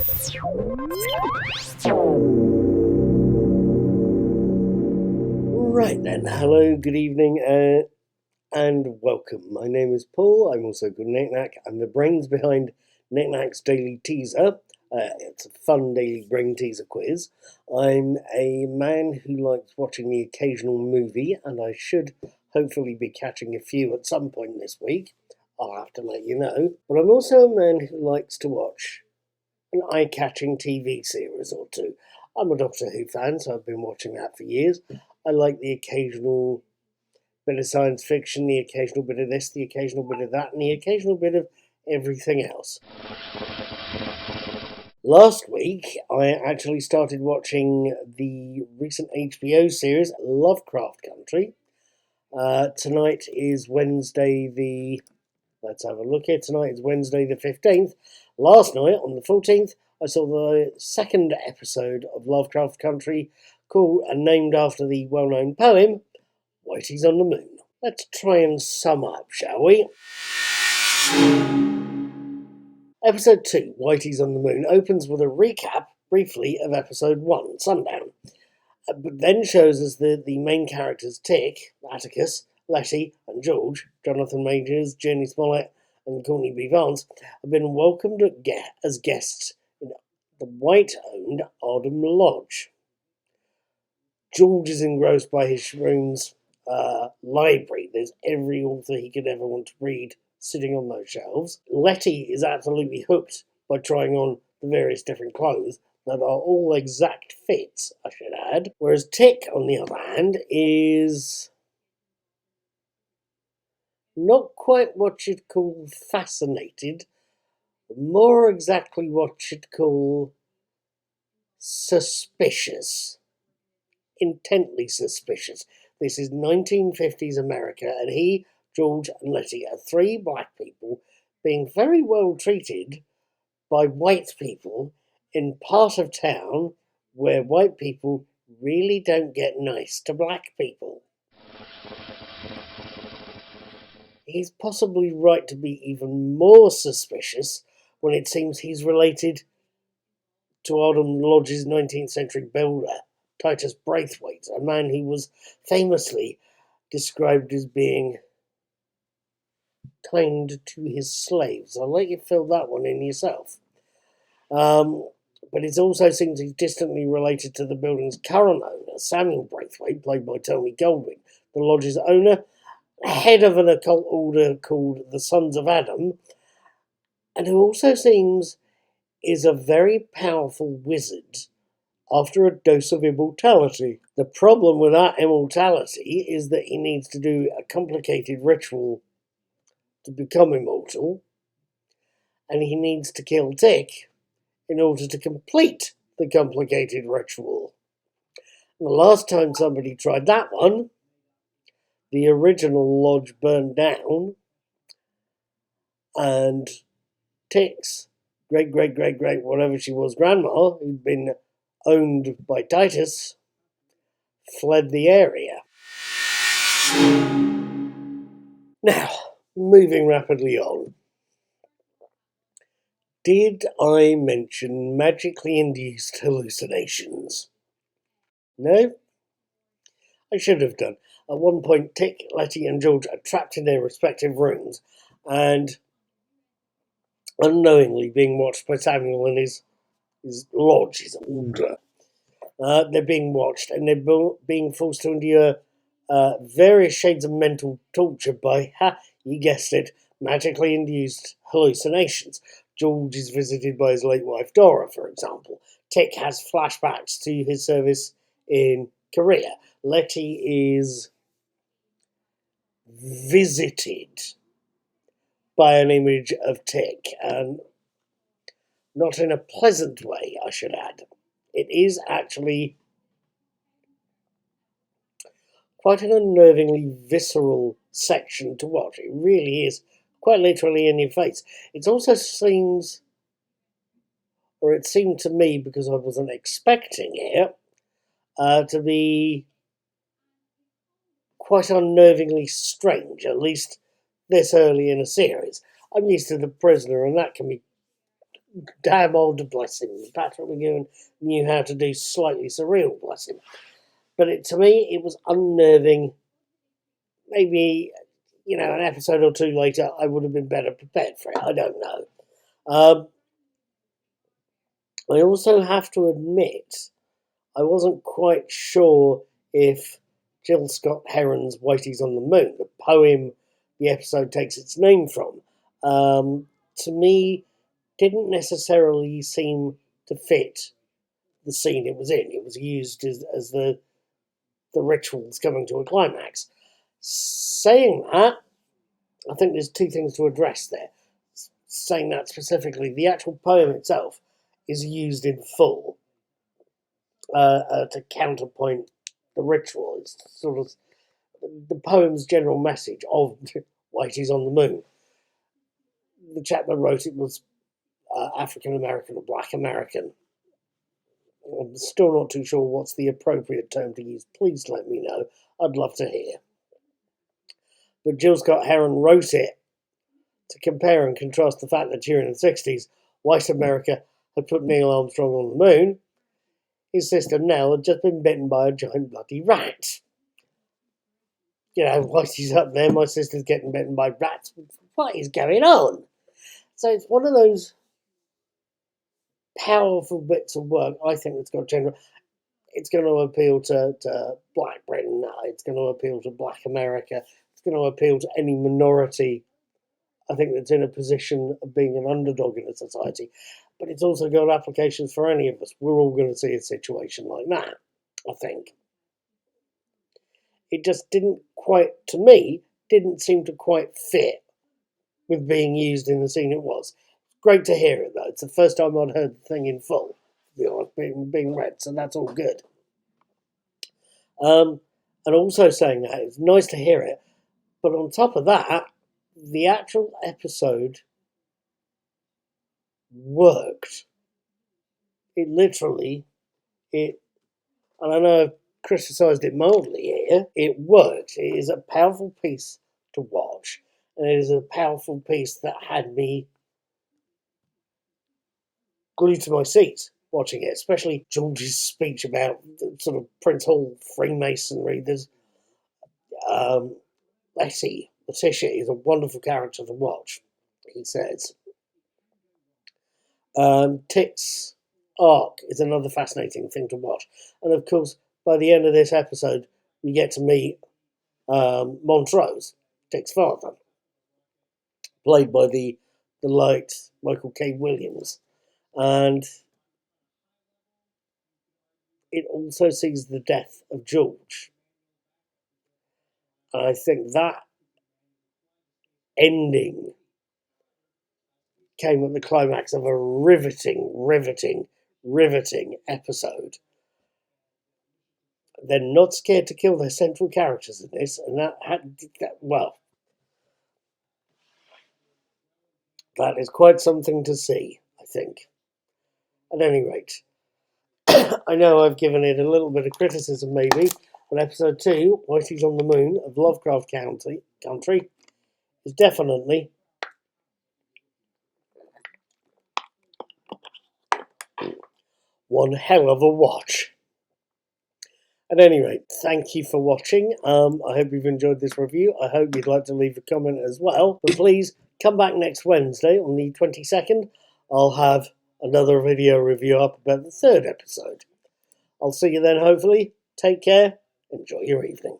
Right then, hello, good evening, and welcome. My name is Paul. I'm also called Knick-Knack. I'm the brains behind Knick-Knack's Daily Teaser. It's a fun daily brain teaser quiz. I'm a man who likes watching the occasional movie, and I should hopefully be catching a few at some point this week. I'll have to let you know. But I'm also a man who likes to watch an eye-catching TV series or two. I'm a Doctor Who fan, so I've been watching that for years. I like the occasional bit of science fiction, the occasional bit of this, the occasional bit of that, and the occasional bit of everything else. Last week, I actually started watching the recent HBO series Lovecraft Country. Tonight is Wednesday let's have a look here. Tonight is Wednesday the 15th. Last night, on the 14th, I saw the second episode of Lovecraft Country, called and named after the well-known poem, Whitey's on the Moon. Let's try and sum up, shall we? Episode 2, Whitey's on the Moon, opens with a recap, briefly, of Episode 1, Sundown, but then shows us the main characters Tick, Atticus, Letty, and George, Jonathan Majors, Journey Smollett, and Courtney B. Vance, have been welcomed as guests in the white-owned Ardham Lodge. George is engrossed by his room's library. There's every author he could ever want to read sitting on those shelves. Letty is absolutely hooked by trying on the various different clothes that are all exact fits, I should add. Whereas Tick, on the other hand, is not quite what you'd call fascinated, more exactly what you'd call suspicious. Intently suspicious. This is 1950s America, and he, George, and Letty are three black people being very well treated by white people in part of town where white people really don't get nice to black people. He's possibly right to be even more suspicious when it seems he's related to Ardham Lodge's 19th century builder, Titus Braithwaite, a man who was famously described as being kind to his slaves. I'll let you fill that one in yourself. But it also seems he's distantly related to the building's current owner, Samuel Braithwaite, played by Tony Goldwyn, the lodge's owner, head of an occult order called the Sons of Adam, and who also seems is a very powerful wizard after a dose of immortality. The problem with that immortality is that he needs to do a complicated ritual to become immortal, and he needs to kill Tick in order to complete the complicated ritual. And the last time somebody tried that one, the original lodge burned down, and Tick's great whatever she was grandma, who'd been owned by Titus, fled the area. Now, moving rapidly on. Did I mention magically induced hallucinations? No? I should have done. At one point, Tick, Letty, and George are trapped in their respective rooms and unknowingly being watched by Samuel and his lodge, his order. They're being watched and they're being forced to endure various shades of mental torture by, you guessed it, magically induced hallucinations. George is visited by his late wife Dora, for example. Tick has flashbacks to his service in Korea. Letty is visited by an image of Tick, and not in a pleasant way, I should add. It is actually quite an unnervingly visceral section to watch. It really is, quite literally in your face. It also seems, or it seemed to me, because I wasn't expecting it, to be quite unnervingly strange, at least this early in a series. I'm used to The Prisoner, and that can be damn old, bless him. Patrick McGowan knew how to do slightly surreal, bless him. But to me, it was unnerving. Maybe, an episode or two later, I would have been better prepared for it. I don't know. I also have to admit, I wasn't quite sure if Jill Scott Heron's Whitey's on the Moon, the poem the episode takes its name from, to me, didn't necessarily seem to fit the scene it was in. It was used as the rituals coming to a climax. Saying that, I think there's two things to address there. Saying that specifically, the actual poem itself is used in full to counterpoint the ritual. It's sort of the poem's general message of Whitey's on the Moon. The chap that wrote it was African American or Black American. I'm still not too sure what's the appropriate term to use. Please let me know. I'd love to hear. But Jill Scott Heron wrote it to compare and contrast the fact that during the 60s, white America had put Neil Armstrong on the moon. His sister Nell had just been bitten by a giant bloody rat. Whitey's up there, my sister's getting bitten by rats. What is going on? So it's one of those powerful bits of work, I think, that's got general. It's going to appeal to Black Britain. It's going to appeal to Black America. It's going to appeal to any minority, I think, that's in a position of being an underdog in a society. But it's also got applications for any of us. We're all going to see a situation like that, I think. It just didn't seem to quite fit with being used in the scene it was. Great to hear it, though. It's the first time I'd heard the thing in full, to be honest, being read, so that's all good. And also saying that, it's nice to hear it, but on top of that, the actual episode worked. It literally, and I know I've criticised it mildly here, it worked. It is a powerful piece to watch, and it is a powerful piece that had me glued to my seat watching it, especially George's speech about sort of Prince Hall Freemasonry. There's Letitia is a wonderful character to watch, he says. Tick's arc is another fascinating thing to watch. And of course, by the end of this episode, we get to meet Montrose, Tick's father, played by the late Michael K. Williams. And it also sees the death of George. And I think that ending came at the climax of a riveting episode. They're not scared to kill their central characters in this, and that is quite something to see, I think. At any rate, I know I've given it a little bit of criticism, maybe, but episode 2, Whitey's on the Moon of Lovecraft Country, is definitely one hell of a watch. At any rate, thank you for watching. I hope you've enjoyed this review. I hope you'd like to leave a comment as well. But please come back next Wednesday on the 22nd. I'll have another video review up about the 3rd episode. I'll see you then, hopefully. Take care. Enjoy your evening.